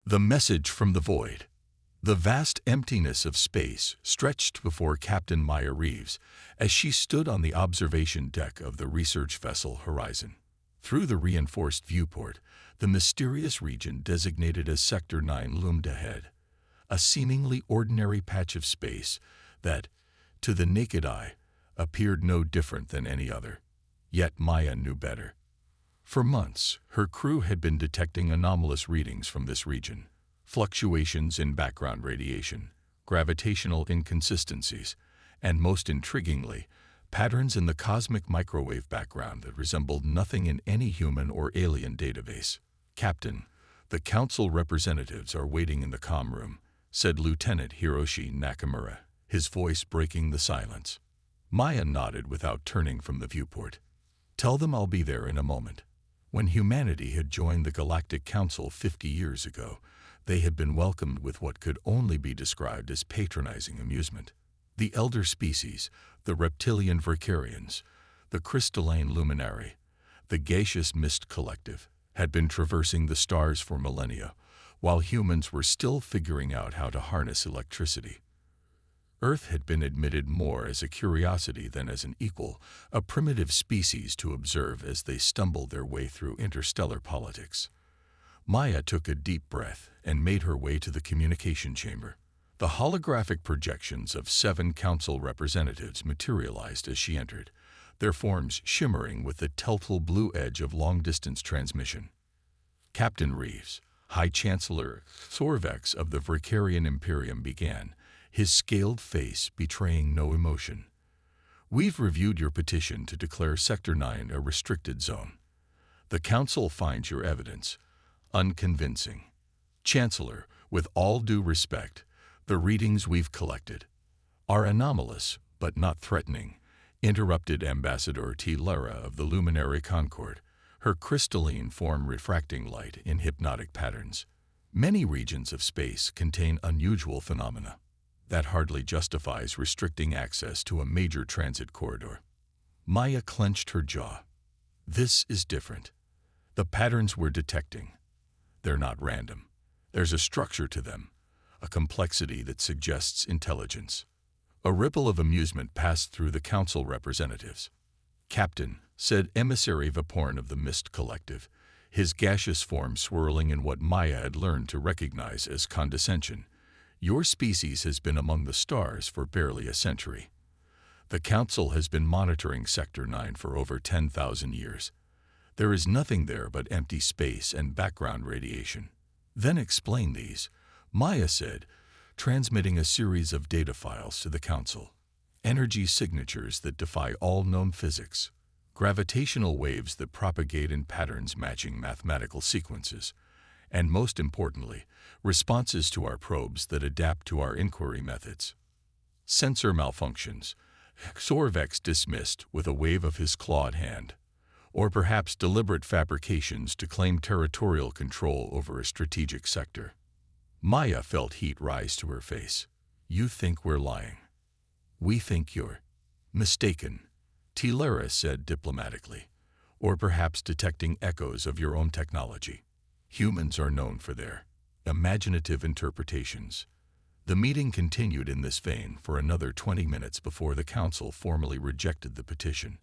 The message from the void. The vast emptiness of space stretched before Captain Maya Reeves as she stood on the observation deck of the research vessel Horizon. Through the reinforced viewport, the mysterious region designated as Sector 9 loomed ahead, a seemingly ordinary patch of space that, to the naked eye, appeared no different than any other. Yet Maya knew better. For months, her crew had been detecting anomalous readings from this region, fluctuations in background radiation, gravitational inconsistencies, and most intriguingly, patterns in the cosmic microwave background that resembled nothing in any human or alien database. "Captain, the Council representatives are waiting in the comm room," said Lieutenant Hiroshi Nakamura, his voice breaking the silence. Maya nodded without turning from the viewport. "Tell them I'll be there in a moment." When humanity had joined the Galactic Council 50 years ago, they had been welcomed with what could only be described as patronizing amusement. The elder species, the reptilian Verkarians, the crystalline luminary, the gaseous mist collective, had been traversing the stars for millennia, while humans were still figuring out how to harness electricity. Earth had been admitted more as a curiosity than as an equal, a primitive species to observe as they stumbled their way through interstellar politics. Maya took a deep breath and made her way to the communication chamber. The holographic projections of 7 council representatives materialized as she entered, their forms shimmering with the telltale blue edge of long-distance transmission. Captain Reeves, High Chancellor Sorvex of the Verkarian Imperium, began, his scaled face betraying no emotion. "We've reviewed your petition to declare Sector 9 a restricted zone. The Council finds your evidence unconvincing. Chancellor, with all due respect, the readings we've collected are anomalous but not threatening," interrupted Ambassador T. Lara of the Luminary Concord, her crystalline form refracting light in hypnotic patterns. "Many regions of space contain unusual phenomena. That hardly justifies restricting access to a major transit corridor." Maya clenched her jaw. "This is different. The patterns we're detecting, they're not random. There's a structure to them, a complexity that suggests intelligence." A ripple of amusement passed through the council representatives. "Captain," said Emissary Vaporn of the Mist Collective, his gaseous form swirling in what Maya had learned to recognize as condescension, "your species has been among the stars for barely a century. The Council has been monitoring Sector 9 for over 10,000 years. There is nothing there but empty space and background radiation." "Then explain these," Maya said, transmitting a series of data files to the Council. "Energy signatures that defy all known physics, gravitational waves that propagate in patterns matching mathematical sequences, and most importantly, responses to our probes that adapt to our inquiry methods. Sensor malfunctions," Sorvex dismissed with a wave of his clawed hand, "or perhaps deliberate fabrications to claim territorial control over a strategic sector." Maya felt heat rise to her face. "You think we're lying. We think you're mistaken," Tilara said diplomatically, "or perhaps detecting echoes of your own technology. Humans are known for their imaginative interpretations." The meeting continued in this vein for another 20 minutes before the Council formally rejected the petition.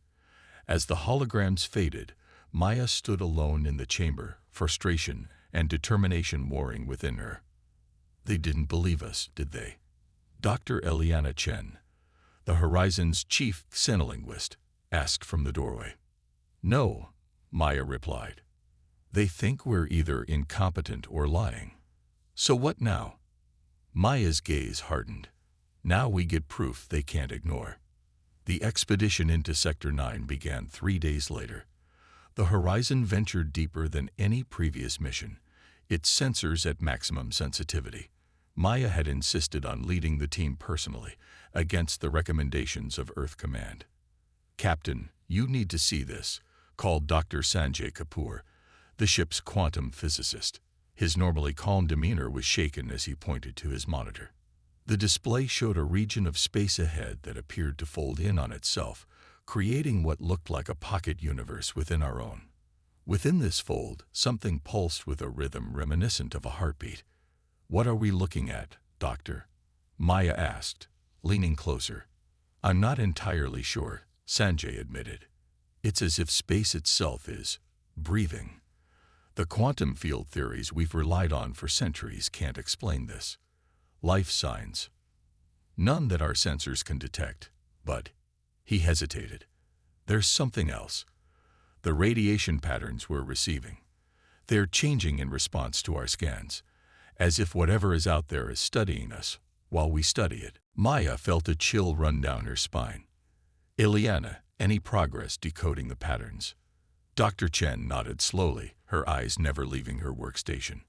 As the holograms faded, Maya stood alone in the chamber, frustration and determination warring within her. "They didn't believe us, did they?" Dr. Eliana Chen, the Horizon's chief xenolinguist, asked from the doorway. "No," Maya replied. "They think we're either incompetent or lying. So what now?" Maya's gaze hardened. "Now we get proof they can't ignore." The expedition into Sector 9 began 3 days later. The Horizon ventured deeper than any previous mission, its sensors at maximum sensitivity. Maya had insisted on leading the team personally, against the recommendations of Earth Command. "Captain, you need to see this," called Dr. Sanjay Kapoor, the ship's quantum physicist. His normally calm demeanor was shaken as he pointed to his monitor. The display showed a region of space ahead that appeared to fold in on itself, creating what looked like a pocket universe within our own. Within this fold, something pulsed with a rhythm reminiscent of a heartbeat. "What are we looking at, Doctor?" Maya asked, leaning closer. "I'm not entirely sure," Sanjay admitted. "It's as if space itself is breathing. The quantum field theories we've relied on for centuries can't explain this. Life signs. None that our sensors can detect, but—" He hesitated. "There's something else. The radiation patterns we're receiving. They're changing in response to our scans, as if whatever is out there is studying us while we study it." Maya felt a chill run down her spine. "Ileana, any progress decoding the patterns?" Dr. Chen nodded slowly, her eyes never leaving her workstation.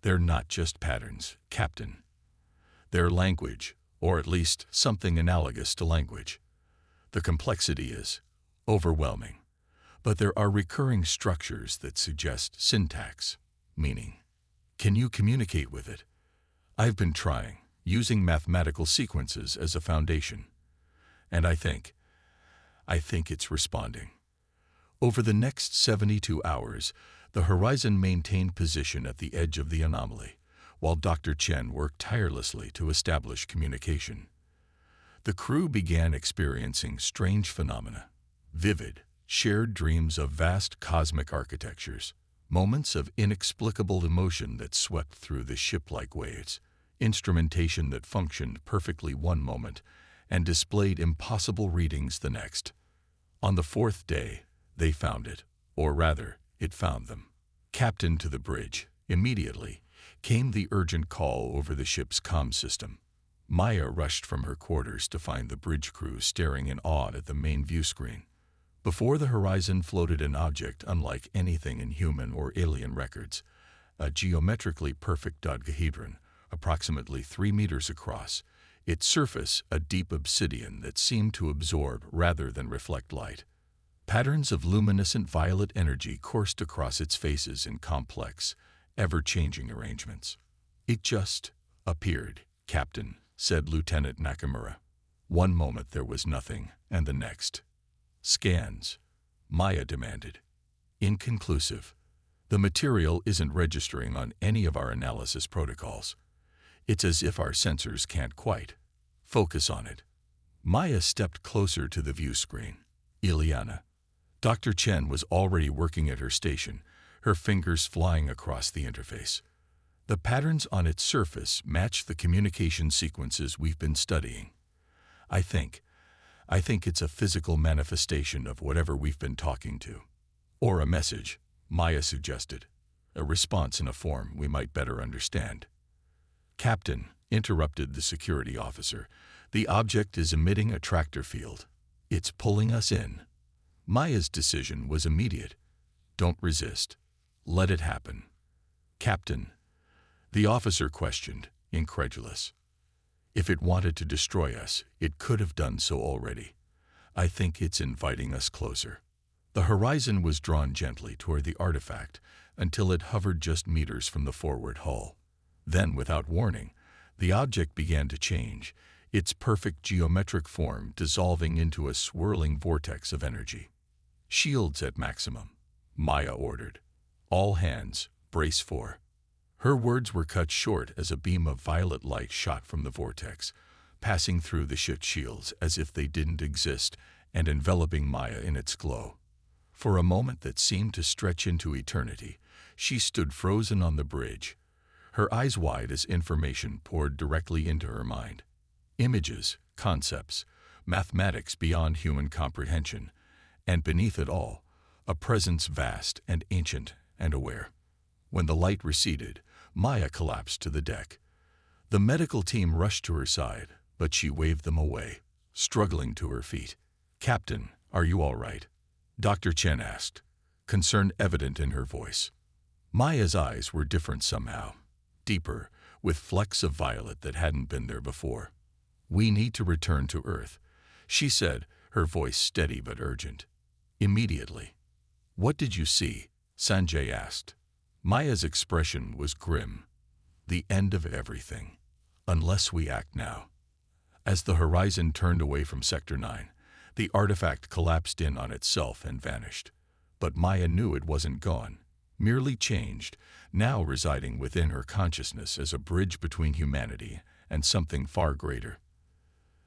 "They're not just patterns, Captain. They're language, or at least something analogous to language. The complexity is overwhelming, but there are recurring structures that suggest syntax, meaning. Can you communicate with it?" "I've been trying, using mathematical sequences as a foundation. And I think it's responding." Over the next 72 hours, the Horizon maintained position at the edge of the anomaly, while Dr. Chen worked tirelessly to establish communication. The crew began experiencing strange phenomena, vivid, shared dreams of vast cosmic architectures, moments of inexplicable emotion that swept through the ship like waves, instrumentation that functioned perfectly one moment and displayed impossible readings the next. On the fourth day, they found it, or rather, it found them. "Captain, to the bridge, immediately," came the urgent call over the ship's comm system. Maya rushed from her quarters to find the bridge crew staring in awe at the main view screen. Before the Horizon floated an object unlike anything in human or alien records, a geometrically perfect dodecahedron, approximately 3 meters across, its surface a deep obsidian that seemed to absorb rather than reflect light. Patterns of luminescent violet energy coursed across its faces in complex, ever-changing arrangements. "It just appeared, Captain," said Lieutenant Nakamura. "One moment there was nothing, and the next." "Scans," Maya demanded. "Inconclusive. The material isn't registering on any of our analysis protocols. It's as if our sensors can't quite focus on it." Maya stepped closer to the view screen. "Ileana." Dr. Chen was already working at her station, her fingers flying across the interface. "The patterns on its surface match the communication sequences we've been studying. I think it's a physical manifestation of whatever we've been talking to." "Or a message," Maya suggested. "A response in a form we might better understand." "Captain," interrupted the security officer, "the object is emitting a tractor field. It's pulling us in." Maya's decision was immediate. "Don't resist. Let it happen." "Captain," the officer questioned, incredulous. "If it wanted to destroy us, it could have done so already. I think it's inviting us closer." The Horizon was drawn gently toward the artifact until it hovered just meters from the forward hull. Then, without warning, the object began to change, its perfect geometric form dissolving into a swirling vortex of energy. "Shields at maximum," Maya ordered. "All hands, brace for." Her words were cut short as a beam of violet light shot from the vortex, passing through the ship's shields as if they didn't exist and enveloping Maya in its glow. For a moment that seemed to stretch into eternity, she stood frozen on the bridge, her eyes wide as information poured directly into her mind. Images, concepts, mathematics beyond human comprehension, and beneath it all, a presence vast and ancient and aware. When the light receded, Maya collapsed to the deck. The medical team rushed to her side, but she waved them away, struggling to her feet. "Captain, are you all right?" Dr. Chen asked, concern evident in her voice. Maya's eyes were different somehow, deeper, with flecks of violet that hadn't been there before. "We need to return to Earth," she said, her voice steady but urgent. "Immediately." "What did you see?" Sanjay asked. Maya's expression was grim. "The end of everything, unless we act now." As the Horizon turned away from Sector 9, the artifact collapsed in on itself and vanished. But Maya knew it wasn't gone. merely changed, now residing within her consciousness as a bridge between humanity and something far greater.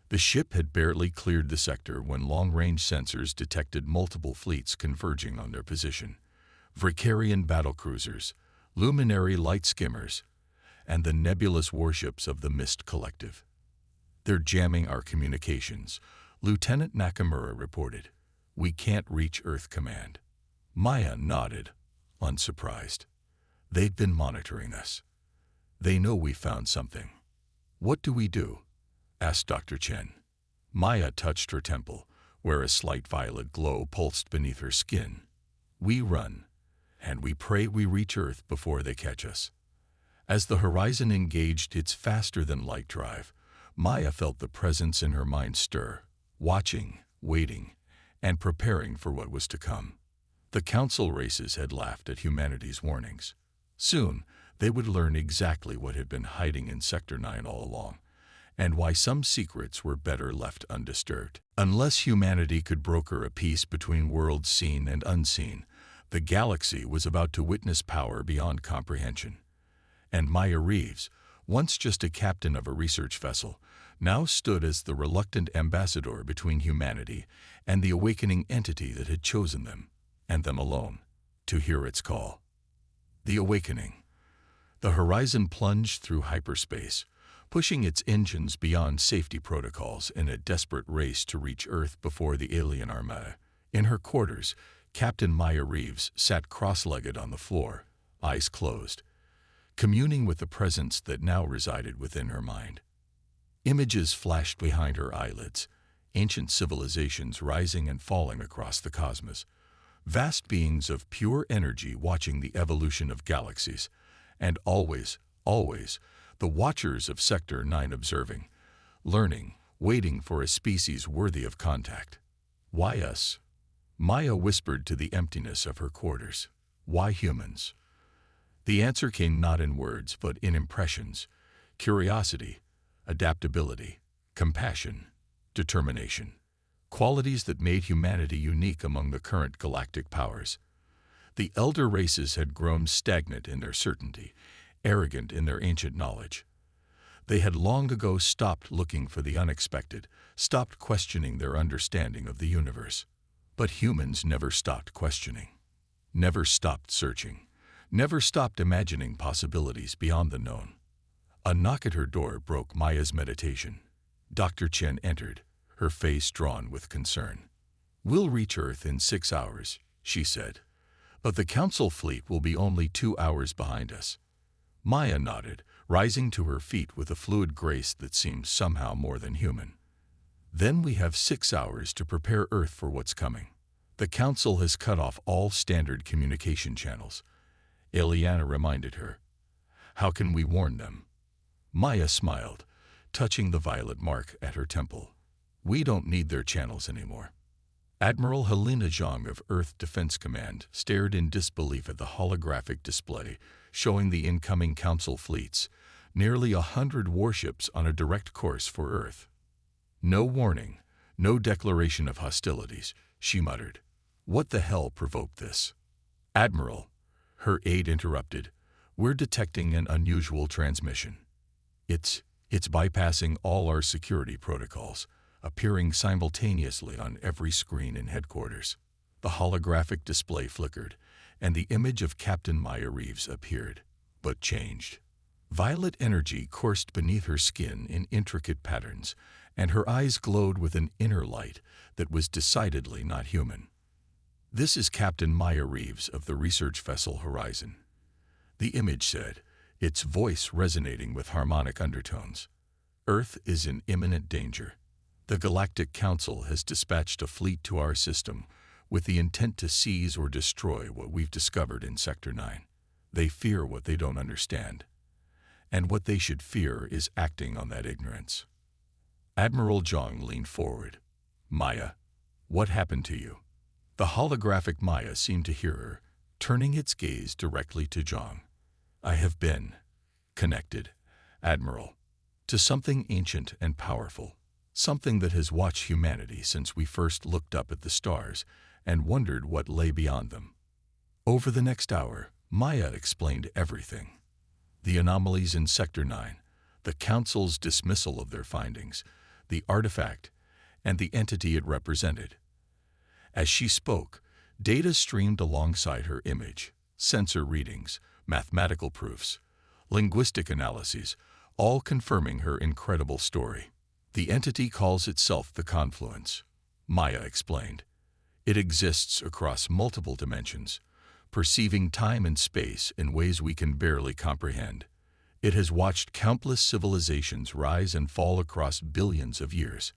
The ship had barely cleared the sector when long-range sensors detected multiple fleets converging on their position. Vicarian battlecruisers, luminary light skimmers, and the nebulous warships of the Mist Collective. "They're jamming our communications," Lieutenant Nakamura reported. "We can't reach Earth Command." Maya nodded, unsurprised. They'd been monitoring us. They know we found something. "What do we do?" asked Dr. Chen. Maya touched her temple, where a slight violet glow pulsed beneath her skin. "We run, and we pray we reach Earth before they catch us." As the horizon engaged its faster-than-light drive, Maya felt the presence in her mind stir, watching, waiting, and preparing for what was to come. The council races had laughed at humanity's warnings. Soon, they would learn exactly what had been hiding in Sector 9 all along, and why some secrets were better left undisturbed. Unless humanity could broker a peace between worlds seen and unseen, the galaxy was about to witness power beyond comprehension. And Maya Reeves, once just a captain of a research vessel, now stood as the reluctant ambassador between humanity and the awakening entity that had chosen them, and them alone, to hear its call. The awakening. The horizon plunged through hyperspace, pushing its engines beyond safety protocols in a desperate race to reach Earth before the alien armada. In her quarters, Captain Maya Reeves sat cross-legged on the floor, eyes closed, communing with the presence that now resided within her mind. Images flashed behind her eyelids, ancient civilizations rising and falling across the cosmos, vast beings of pure energy watching the evolution of galaxies, and always, the watchers of Sector 9 observing, learning, waiting for a species worthy of contact. "Why us?" Maya whispered to the emptiness of her quarters. "Why humans?" The answer came not in words, but in impressions: curiosity, adaptability, compassion, determination. Qualities that made humanity unique among the current galactic powers. The elder races had grown stagnant in their certainty, arrogant in their ancient knowledge. They had long ago stopped looking for the unexpected, stopped questioning their understanding of the universe. But humans never stopped questioning, never stopped searching, never stopped imagining possibilities beyond the known. A knock at her door broke Maya's meditation. Dr. Chen entered, her face drawn with concern. "We'll reach Earth in 6 hours," she said, "but the Council fleet will be only 2 hours behind us." Maya nodded, rising to her feet with a fluid grace that seemed somehow more than human. "Then we have 6 hours to prepare Earth for what's coming. The Council has cut off all standard communication channels," Eliana reminded her. "How can we warn them?" Maya smiled, touching the violet mark at her temple. "We don't need their channels anymore." Admiral Helena Zhang of Earth Defense Command stared in disbelief at the holographic display showing the incoming Council fleets, nearly 100 warships on a direct course for Earth. "No warning, no declaration of hostilities," she muttered. "What the hell provoked this?" "Admiral," her aide interrupted, "we're detecting an unusual transmission. It's bypassing all our security protocols, appearing simultaneously on every screen in headquarters." The holographic display flickered, and the image of Captain Maya Reeves appeared, but changed. Violet energy coursed beneath her skin in intricate patterns, and her eyes glowed with an inner light that was decidedly not human. "This is Captain Maya Reeves of the research vessel Horizon," the image said, its voice resonating with harmonic undertones. "Earth is in imminent danger. The Galactic Council has dispatched a fleet to our system with the intent to seize or destroy what we've discovered in Sector 9. They fear what they don't understand, and what they should fear is acting on that ignorance." Admiral Zhang leaned forward. "Maya, what happened to you?" The holographic Maya seemed to hear her, turning its gaze directly to Zhang. "I have been connected, Admiral, to something ancient and powerful, something that has watched humanity since we first looked up at the stars and wondered what lay beyond them." Over the next hour, Maya explained everything. The anomalies in Sector 9, the Council's dismissal of their findings, the artifact, and the entity it represented. As she spoke, data streamed alongside her image, sensor readings, mathematical proofs, linguistic analyses, all confirming her incredible story. The entity calls itself the Confluence, Maya explained. It exists across multiple dimensions, perceiving time and space in ways we can barely comprehend. It has watched countless civilizations rise and fall across billions of years,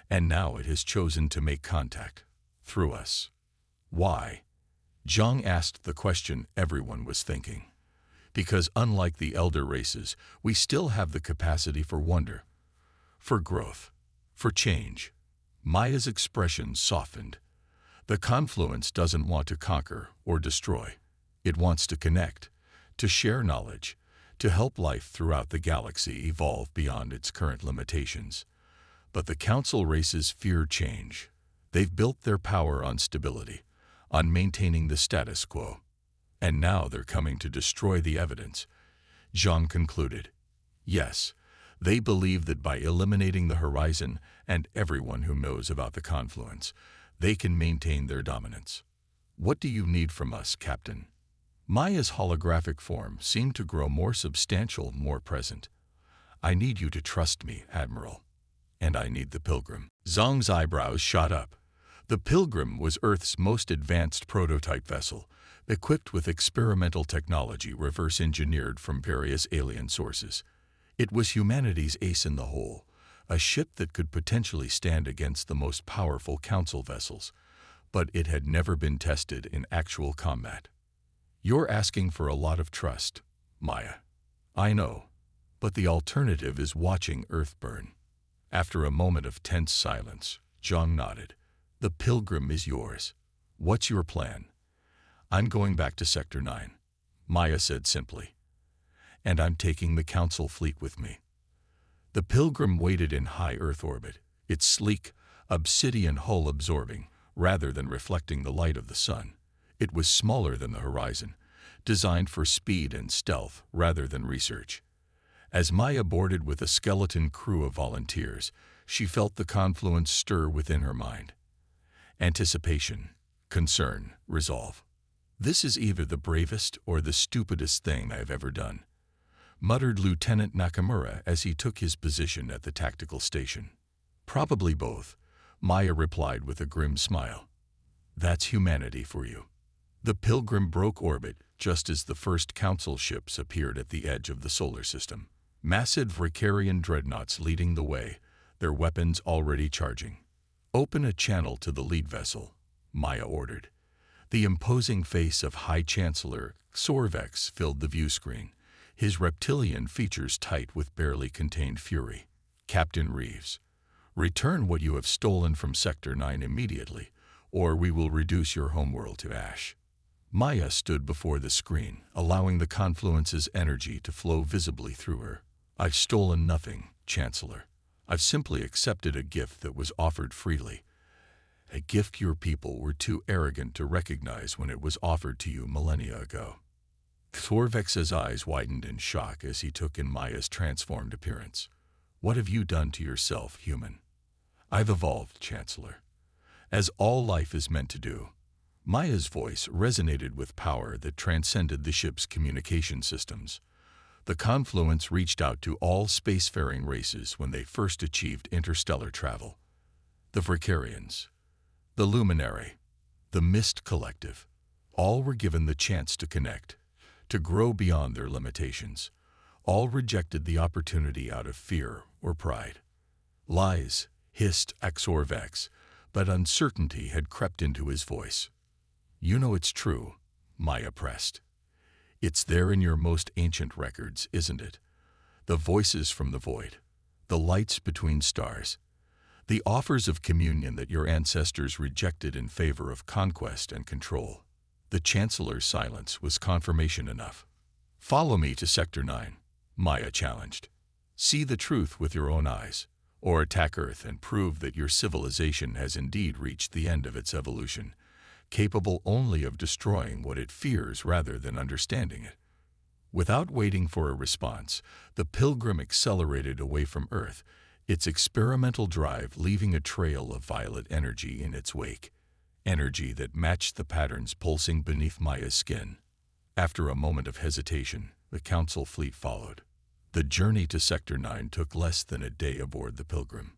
and now it has chosen to make contact through us. Why? Zhang asked the question everyone was thinking. Because unlike the elder races, we still have the capacity for wonder, for growth, for change. Maya's expression softened. The Confluence doesn't want to conquer or destroy. It wants to connect, to share knowledge, to help life throughout the galaxy evolve beyond its current limitations. But the Council races fear change. They've built their power on stability, on maintaining the status quo. And now they're coming to destroy the evidence, Zhang concluded. Yes, they believe that by eliminating the Horizon and everyone who knows about the Confluence, they can maintain their dominance. What do you need from us, Captain? Maya's holographic form seemed to grow more substantial, more present. I need you to trust me, Admiral. And I need the Pilgrim. Zhang's eyebrows shot up. The Pilgrim was Earth's most advanced prototype vessel, equipped with experimental technology reverse-engineered from various alien sources. It was humanity's ace in the hole, a ship that could potentially stand against the most powerful Council vessels, but it had never been tested in actual combat. You're asking for a lot of trust, Maya. I know, but the alternative is watching Earth burn. After a moment of tense silence, Zhang nodded. The Pilgrim is yours. What's your plan? I'm going back to Sector 9, Maya said simply. And I'm taking the Council fleet with me. The Pilgrim waited in high Earth orbit, its sleek, obsidian hull absorbing, rather than reflecting the light of the sun. It was smaller than the Horizon, designed for speed and stealth rather than research. As Maya boarded with a skeleton crew of volunteers, she felt the Confluence stir within her mind. Anticipation, concern, resolve. This is either the bravest or the stupidest thing I've ever done, muttered Lieutenant Nakamura as he took his position at the tactical station. Probably both, Maya replied with a grim smile. That's humanity for you. The Pilgrim broke orbit just as the first Council ships appeared at the edge of the solar system. Massive Vricarian dreadnoughts leading the way, their weapons already charging. Open a channel to the lead vessel, Maya ordered. The imposing face of High Chancellor Sorvex filled the view screen, his reptilian features tight with barely contained fury. Captain Reeves, return what you have stolen from Sector 9 immediately, or we will reduce your homeworld to ash. Maya stood before the screen, allowing the Confluence's energy to flow visibly through her. I've stolen nothing, Chancellor. I've simply accepted a gift that was offered freely. A gift your people were too arrogant to recognize when it was offered to you millennia ago. Thorvex's eyes widened in shock as he took in Maya's transformed appearance. What have you done to yourself, human? I've evolved, Chancellor, as all life is meant to do. Maya's voice resonated with power that transcended the ship's communication systems. The Confluence reached out to all spacefaring races when they first achieved interstellar travel. The Vricarians, the Luminary, the Mist Collective, all were given the chance to connect, to grow beyond their limitations. All rejected the opportunity out of fear or pride. Lies, hissed Axorvex, but uncertainty had crept into his voice. You know it's true, Maya pressed. It's there in your most ancient records, isn't it? The voices from the void, the lights between stars, the offers of communion that your ancestors rejected in favor of conquest and control. The Chancellor's silence was confirmation enough. Follow me to Sector 9, Maya challenged. See the truth with your own eyes, or attack Earth and prove that your civilization has indeed reached the end of its evolution. capable only of destroying what it fears rather than understanding it. Without waiting for a response, the Pilgrim accelerated away from Earth, its experimental drive leaving a trail of violet energy in its wake, energy that matched the patterns pulsing beneath Maya's skin. After a moment of hesitation, the Council fleet followed. The journey to Sector 9 took less than a day aboard the Pilgrim.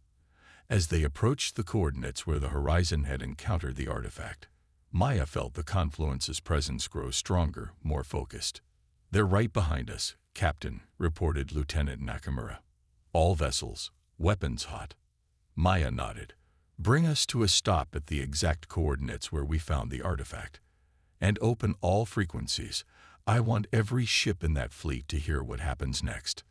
As they approached the coordinates where the Horizon had encountered the artifact, Maya felt the confluence's presence grow stronger, more focused. "They're right behind us, Captain," reported Lieutenant Nakamura. "All vessels, weapons hot." Maya nodded. "Bring us to a stop at the exact coordinates where we found the artifact. And open all frequencies. I want every ship in that fleet to hear what happens next."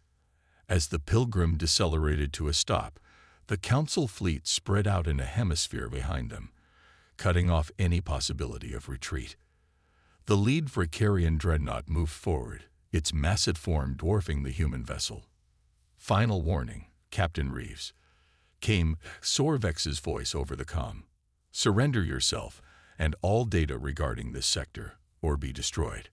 As the Pilgrim decelerated to a stop, the Council fleet spread out in a hemisphere behind them, cutting off any possibility of retreat. The lead Vricarian dreadnought moved forward, its massive form dwarfing the human vessel. "Final warning, Captain Reeves," came Sorvex's voice over the comm. "Surrender yourself and all data regarding this sector, or be destroyed."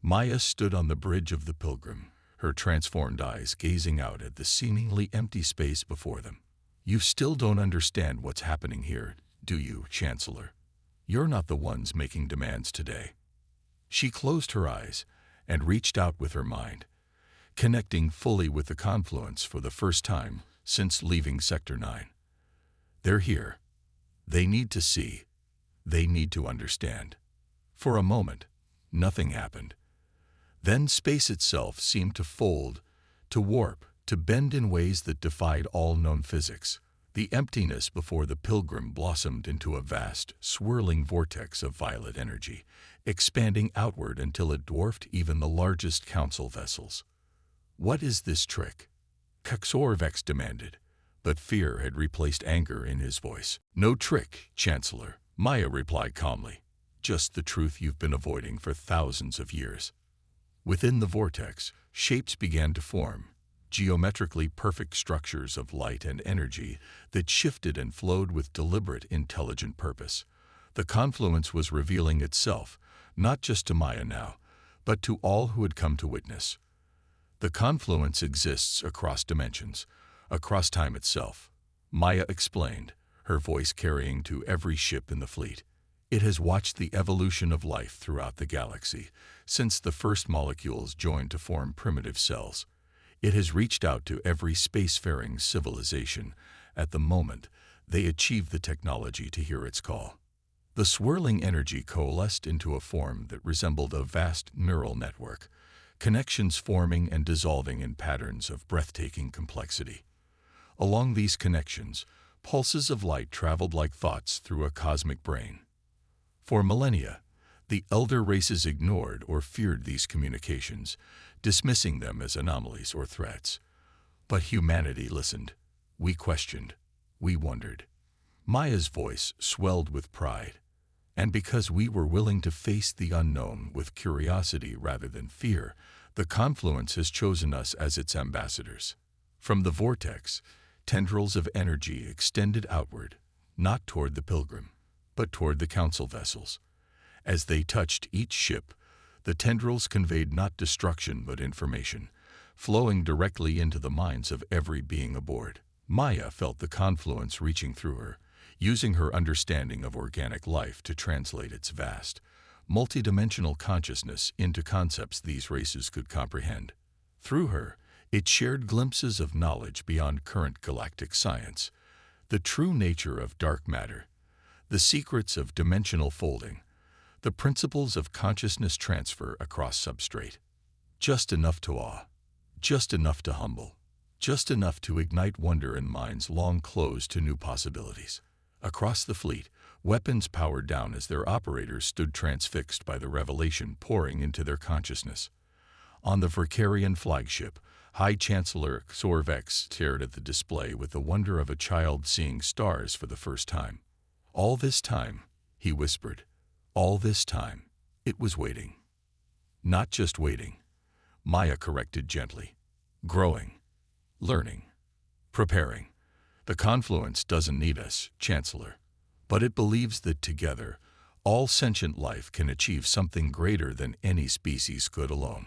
Maya stood on the bridge of the Pilgrim, her transformed eyes gazing out at the seemingly empty space before them. "You still don't understand what's happening here, do you, Chancellor? You're not the ones making demands today." She closed her eyes and reached out with her mind, connecting fully with the confluence for the first time since leaving Sector 9. "They're here. They need to see. They need to understand." For a moment, nothing happened. Then space itself seemed to fold, to warp, to bend in ways that defied all known physics. The emptiness before the Pilgrim blossomed into a vast, swirling vortex of violet energy, expanding outward until it dwarfed even the largest Council vessels. "What is this trick?" Sorvex demanded, but fear had replaced anger in his voice. "No trick, Chancellor," Maya replied calmly. "Just the truth you've been avoiding for thousands of years." Within the vortex, shapes began to form, geometrically perfect structures of light and energy that shifted and flowed with deliberate, intelligent purpose. The confluence was revealing itself, not just to Maya now, but to all who had come to witness. The confluence exists across dimensions, across time itself, Maya explained, her voice carrying to every ship in the fleet. It has watched the evolution of life throughout the galaxy, since the first molecules joined to form primitive cells. It has reached out to every spacefaring civilization at the moment they achieved the technology to hear its call. The swirling energy coalesced into a form that resembled a vast neural network, connections forming and dissolving in patterns of breathtaking complexity. Along these connections, pulses of light traveled like thoughts through a cosmic brain. For millennia, the elder races ignored or feared these communications, dismissing them as anomalies or threats. But humanity listened. We questioned. We wondered. Maya's voice swelled with pride. And because we were willing to face the unknown with curiosity rather than fear, the confluence has chosen us as its ambassadors. From the vortex, tendrils of energy extended outward, not toward the Pilgrim, but toward the Council vessels. As they touched each ship, the tendrils conveyed not destruction but information, flowing directly into the minds of every being aboard. Maya felt the confluence reaching through her, using her understanding of organic life to translate its vast, multidimensional consciousness into concepts these races could comprehend. Through her, it shared glimpses of knowledge beyond current galactic science, the true nature of dark matter, the secrets of dimensional folding, the principles of consciousness transfer across substrate. Just enough to awe, just enough to humble, just enough to ignite wonder in minds long closed to new possibilities. Across the fleet, weapons powered down as their operators stood transfixed by the revelation pouring into their consciousness. On the Vricarian flagship, High Chancellor Sorvex stared at the display with the wonder of a child seeing stars for the first time. "All this time," he whispered, "all this time, it was waiting." "Not just waiting," Maya corrected gently. "Growing, learning, preparing. The confluence doesn't need us, Chancellor, but it believes that together, All sentient life can achieve something greater than any species could alone.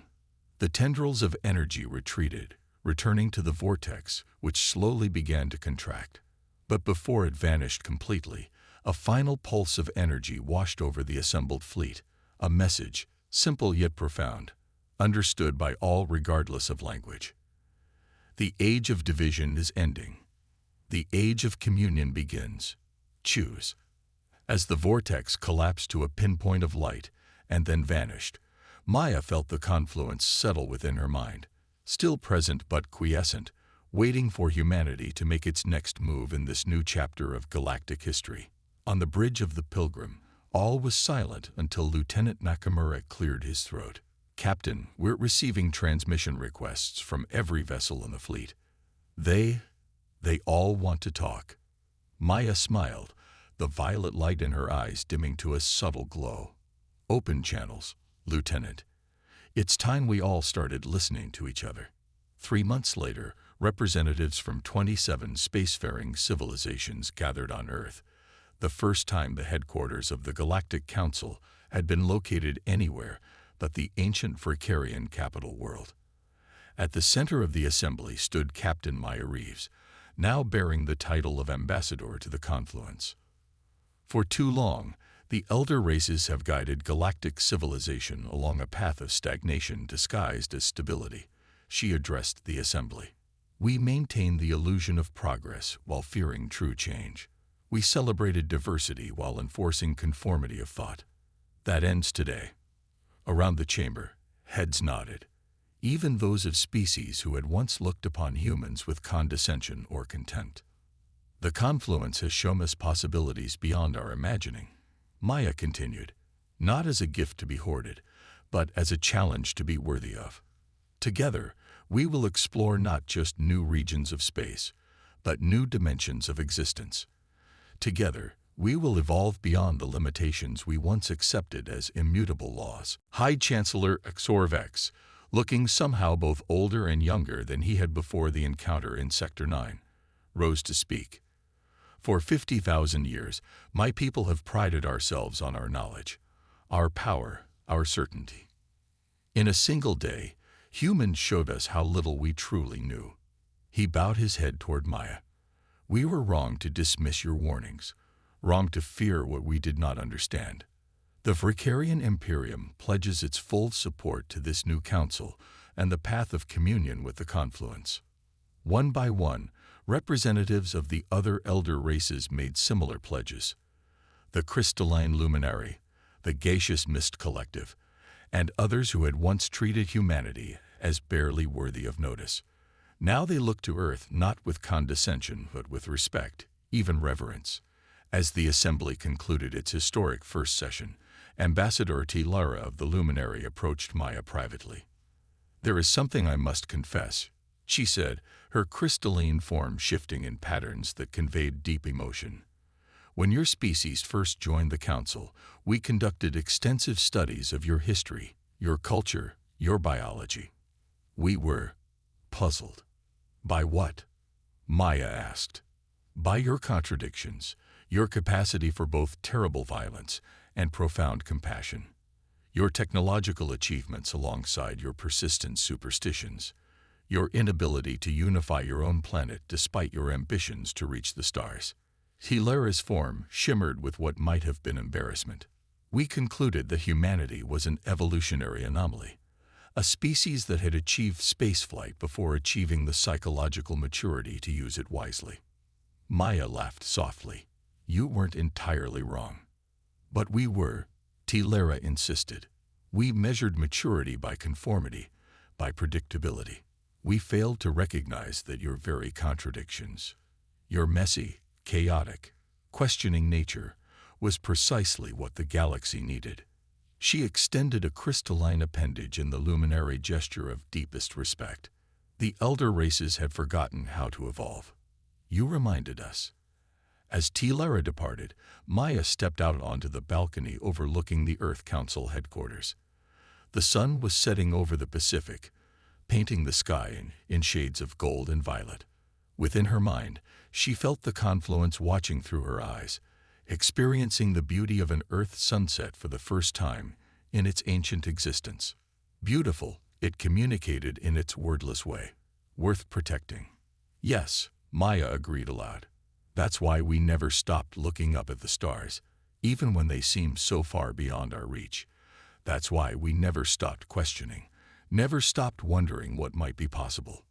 The tendrils of energy retreated, returning to the vortex, which slowly began to contract. But before it vanished completely, a final pulse of energy washed over the assembled fleet, a message, simple yet profound, understood by all regardless of language. The age of division is ending. The age of communion begins. Choose. As the vortex collapsed to a pinpoint of light and then vanished, Maya felt the confluence settle within her mind, still present but quiescent, waiting for humanity to make its next move in this new chapter of galactic history. On the bridge of the Pilgrim, all was silent until Lieutenant Nakamura cleared his throat. "Captain, we're receiving transmission requests from every vessel in the fleet. They all want to talk." Maya smiled, the violet light in her eyes dimming to a subtle glow. "Open channels, Lieutenant. It's time we all started listening to each other." 3 months later, representatives from 27 spacefaring civilizations gathered on Earth, the first time the headquarters of the Galactic Council had been located anywhere but the ancient Fricarian capital world. At the center of the assembly stood Captain Maya Reeves, now bearing the title of ambassador to the confluence. For too long, the elder races have guided galactic civilization along a path of stagnation disguised as stability, she addressed the assembly. "We maintained the illusion of progress while fearing true change. We celebrated diversity while enforcing conformity of thought. That ends today." Around the chamber, heads nodded, even those of species who had once looked upon humans with condescension or contempt. "The confluence has shown us possibilities beyond our imagining," Maya continued, "not as a gift to be hoarded, but as a challenge to be worthy of. Together, we will explore not just new regions of space, but new dimensions of existence. Together, we will evolve beyond the limitations we once accepted as immutable laws." High Chancellor Xorvex, looking somehow both older and younger than he had before the encounter in Sector 9, rose to speak. "For 50,000 years, my people have prided ourselves on our knowledge, our power, our certainty. In a single day, humans showed us how little we truly knew." He bowed his head toward Maya. "We were wrong to dismiss your warnings, wrong to fear what we did not understand. The Fricarian Imperium pledges its full support to this new council and the path of communion with the confluence." One by one, representatives of the other elder races made similar pledges. The Crystalline Luminary, the Gaseous Mist Collective, and others who had once treated humanity as barely worthy of notice. Now they looked to Earth not with condescension but with respect, even reverence. As the assembly concluded its historic first session, Ambassador T. Lara of the Luminary approached Maya privately. "There is something I must confess," she said, her crystalline form shifting in patterns that conveyed deep emotion. "When your species first joined the Council, we conducted extensive studies of your history, your culture, your biology. We were puzzled." "By what?" Maya asked. "By your contradictions, your capacity for both terrible violence and profound compassion, your technological achievements alongside your persistent superstitions, your inability to unify your own planet despite your ambitions to reach the stars." Hilara's form shimmered with what might have been embarrassment. "We concluded that humanity was an evolutionary anomaly, a species that had achieved spaceflight before achieving the psychological maturity to use it wisely." Maya laughed softly. "You weren't entirely wrong." "But we were," Tilara insisted. "We measured maturity by conformity, by predictability. We failed to recognize that your very contradictions, your messy, chaotic, questioning nature, was precisely what the galaxy needed." She extended a crystalline appendage in the luminary gesture of deepest respect. "The elder races had forgotten how to evolve. You reminded us." As Tilara departed, Maya stepped out onto the balcony overlooking the Earth Council headquarters. The sun was setting over the Pacific, painting the sky in shades of gold and violet. Within her mind, she felt the confluence watching through her eyes, experiencing the beauty of an Earth sunset for the first time in its ancient existence. Beautiful, it communicated in its wordless way. Worth protecting. Yes, Maya agreed aloud. That's why we never stopped looking up at the stars, even when they seemed so far beyond our reach. That's why we never stopped questioning, never stopped wondering what might be possible.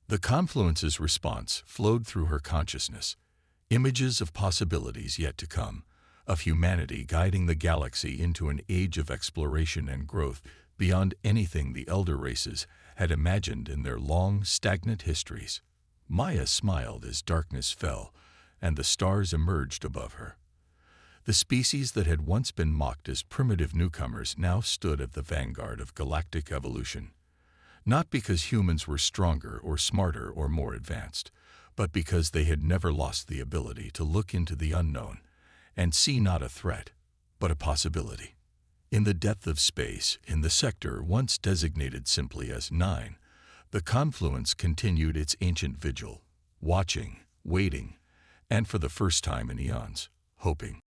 The confluence's response flowed through her consciousness, images of possibilities yet to come, of humanity guiding the galaxy into an age of exploration and growth beyond anything the elder races had imagined in their long, stagnant histories. Maya smiled as darkness fell and the stars emerged above her. The species that had once been mocked as primitive newcomers now stood at the vanguard of galactic evolution. Not because humans were stronger or smarter or more advanced, but because they had never lost the ability to look into the unknown and see not a threat, but a possibility. In the depth of space, in the sector once designated simply as 9, the confluence continued its ancient vigil, watching, waiting, and for the first time in eons, hoping.